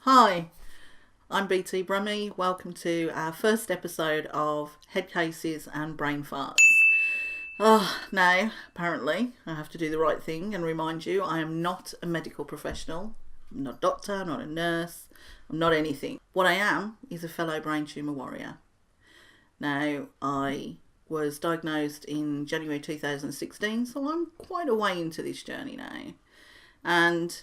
Hi, I'm BTBrummie. Welcome to our first episode of Headcases and Brain Farts. Now, apparently, I have to do the right thing and remind you I am not a medical professional. I'm not a doctor, I'm not a nurse, I'm not anything. What I am is a fellow Brain Tumour Warrior. Now, I was diagnosed in January 2016, so I'm quite a way into this journey now. And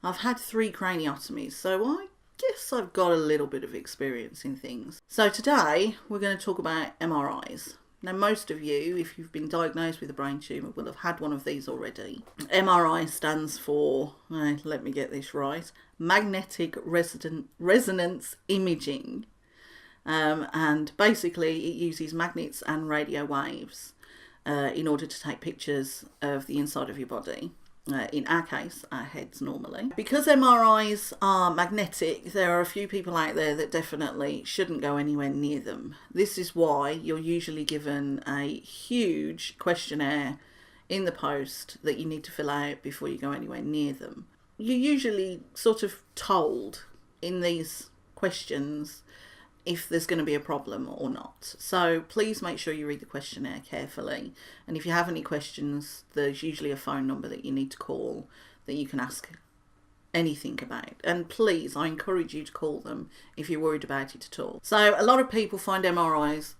I've had 3 craniotomies, so I guess I've got a little bit of experience in things. So today we're going to talk about MRIs. Now most of you, if you've been diagnosed with a brain tumour, will have had one of these already. MRI stands for, let me get this right, magnetic resonance imaging. And basically it uses magnets and radio waves in order to take pictures of the inside of your body. In our case, our heads normally. Because MRIs are magnetic, there are a few people out there that definitely shouldn't go anywhere near them. This is why you're usually given a huge questionnaire in the post that you need to fill out before you go anywhere near them. You're usually sort of told in these questions if there's going to be a problem or not. So please make sure you read the questionnaire carefully. And if you have any questions, there's usually a phone number that you need to call that you can ask anything about. And please, I encourage you to call them if you're worried about it at all. So a lot of people find MRIs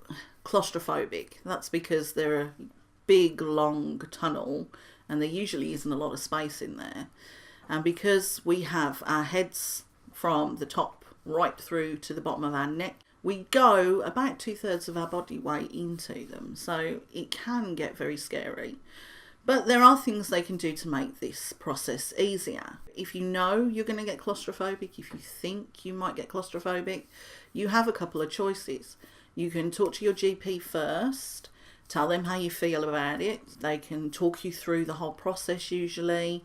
claustrophobic. That's because they're a big, long tunnel and there usually isn't a lot of space in there. And because we have our heads from the top right through to the bottom of our neck, we go about 2/3 of our body weight into them, so it can get very scary. But there are things they can do to make this process easier. If you know you're going to get claustrophobic, if you think you might get claustrophobic, you have a couple of choices. You can talk to your GP first, tell them how you feel about it. They can talk you through the whole process usually.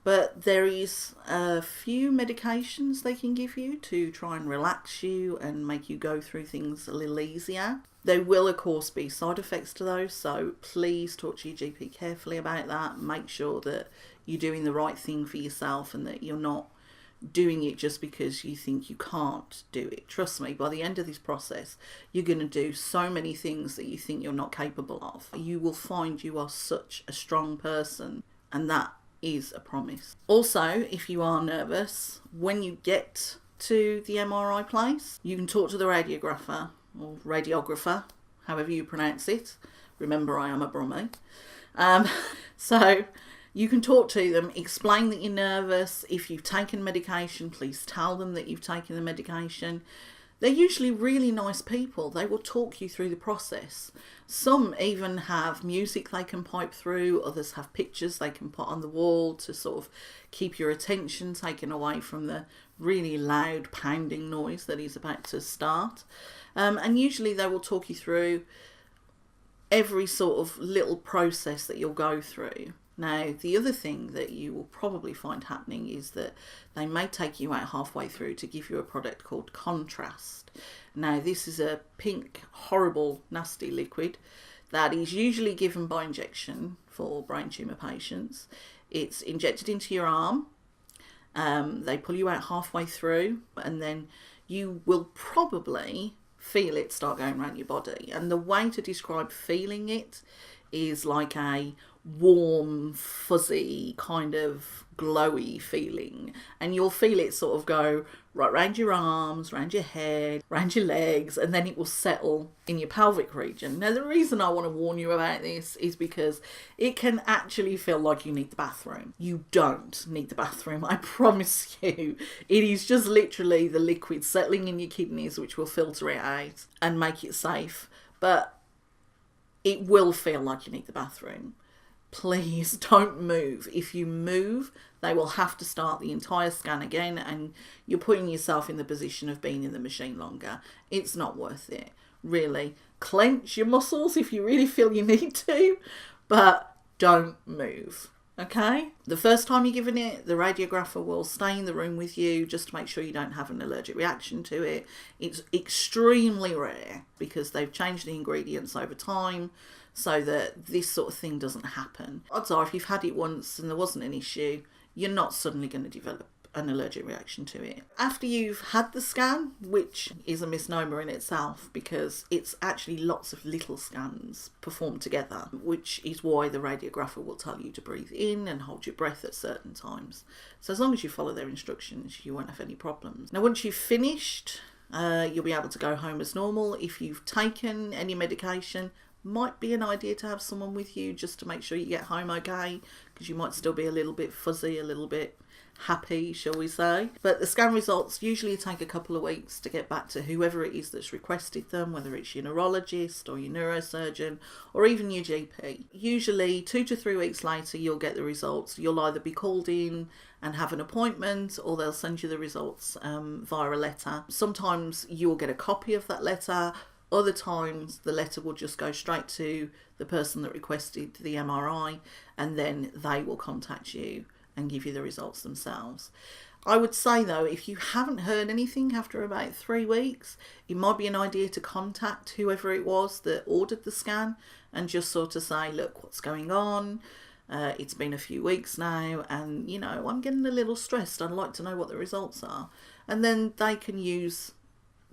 But there is a few medications they can give you to try and relax you and make you go through things a little easier. There will, of course, be side effects to those, so please talk to your GP carefully about that. Make sure that you're doing the right thing for yourself and that you're not doing it just because you think you can't do it. Trust me, by the end of this process, you're going to do so many things that you think you're not capable of. You will find you are such a strong person, and that is a promise. Also, if you are nervous, when you get to the MRI place, you can talk to the radiographer or radiographer, however you pronounce it. Remember, I am a Brummie. So you can talk to them, explain that you're nervous. If you've taken medication, please tell them that you've taken the medication. They're usually really nice people. They will talk you through the process. Some even have music they can pipe through. Others have pictures they can put on the wall to sort of keep your attention taken away from the really loud pounding noise that is about to start. And usually they will talk you through every sort of little process that you'll go through. Now, the other thing that you will probably find happening is that they may take you out halfway through to give you a product called Contrast. Now, this is a pink, horrible, nasty liquid that is usually given by injection for brain tumour patients. It's injected into your arm. They pull you out halfway through and then you will probably feel it start going around your body. And the way to describe feeling it is like a warm, fuzzy, kind of glowy feeling, and you'll feel it sort of go right round your arms, round your head, round your legs, and then it will settle in your pelvic region. Now, the reason I want to warn you about this is because it can actually feel like you need the bathroom. You don't need the bathroom, I promise you. It is just literally the liquid settling in your kidneys which will filter it out and make it safe, but it will feel like you need the bathroom. Please don't move. If you move, they will have to start the entire scan again and you're putting yourself in the position of being in the machine longer. It's not worth it, really. Clench your muscles if you really feel you need to, but don't move, okay? The first time you're given it, the radiographer will stay in the room with you just to make sure you don't have an allergic reaction to it. It's extremely rare because they've changed the ingredients over time so that this sort of thing doesn't happen. Odds are if you've had it once and there wasn't an issue, you're not suddenly going to develop an allergic reaction to it. After you've had the scan, which is a misnomer in itself because it's actually lots of little scans performed together, which is why the radiographer will tell you to breathe in and hold your breath at certain times. So as long as you follow their instructions, you won't have any problems. Now, once you've finished, you'll be able to go home as normal. If you've taken any medication, might be an idea to have someone with you just to make sure you get home okay, because you might still be a little bit fuzzy, a little bit happy, shall we say. But the scan results usually take a couple of weeks to get back to whoever it is that's requested them, whether it's your neurologist or your neurosurgeon or even your GP. Usually 2 to 3 weeks later you'll get the results. You'll either be called in and have an appointment, or they'll send you the results via a letter. Sometimes you'll get a copy of that letter. Other times the letter will just go straight to the person that requested the MRI, and then they will contact you and give you the results themselves. I would say though, if you haven't heard anything after about 3 weeks, it might be an idea to contact whoever it was that ordered the scan and just sort of say, look, what's going on? It's been a few weeks now and, you know, I'm getting a little stressed. I'd like to know what the results are. And then they can use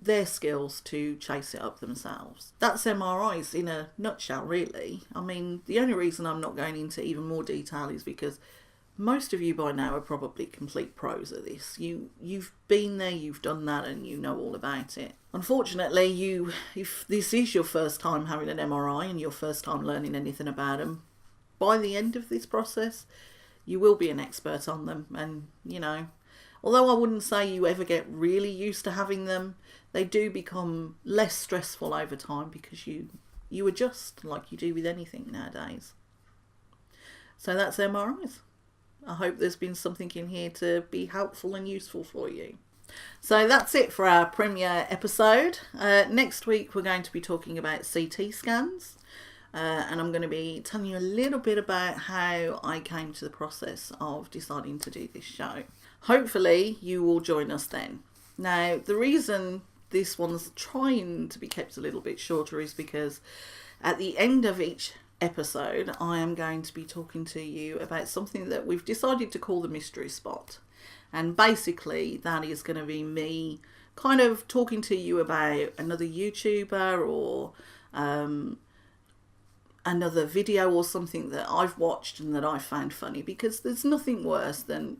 their skills to chase it up themselves. That's MRIs in a nutshell, really. I mean, the only reason I'm not going into even more detail is because most of you by now are probably complete pros at this. You've been there, you've done that, and you know all about it. Unfortunately, if this is your first time having an MRI and your first time learning anything about them, by the end of this process, you will be an expert on them. And, you know, although I wouldn't say you ever get really used to having them, they do become less stressful over time because you adjust like you do with anything nowadays. So that's MRIs. I hope there's been something in here to be helpful and useful for you. So that's it for our premiere episode. Next week we're going to be talking about CT scans. And I'm going to be telling you a little bit about how I came to the process of deciding to do this show. Hopefully you will join us then. Now, the reason this one's trying to be kept a little bit shorter is because at the end of each episode I am going to be talking to you about something that we've decided to call the mystery spot. And basically that is going to be me kind of talking to you about another YouTuber or another video or something that I've watched and that I found funny, because there's nothing worse than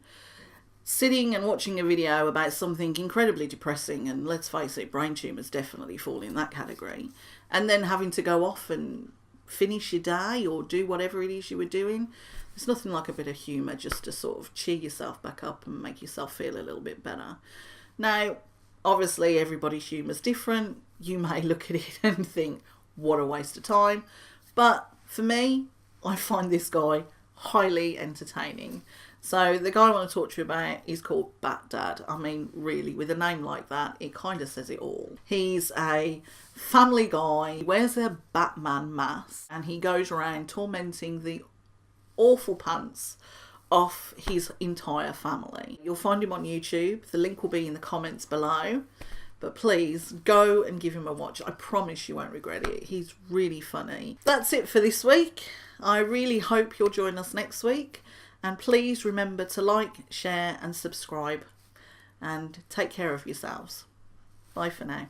sitting and watching a video about something incredibly depressing, and let's face it, brain tumours definitely fall in that category, and then having to go off and finish your day or do whatever it is you were doing. There's nothing like a bit of humour just to sort of cheer yourself back up and make yourself feel a little bit better. Now, obviously everybody's humour's different. You may look at it and think, what a waste of time. But for me, I find this guy highly entertaining. So the guy I want to talk to you about is called BATDAD. I mean, really, with a name like that, it kind of says it all. He's a family guy. He wears a Batman mask and he goes around tormenting the awful pants off his entire family. You'll find him on YouTube. The link will be in the comments below. But please go and give him a watch. I promise you won't regret it. He's really funny. That's it for this week. I really hope you'll join us next week. And please remember to like, share and subscribe. And take care of yourselves. Bye for now.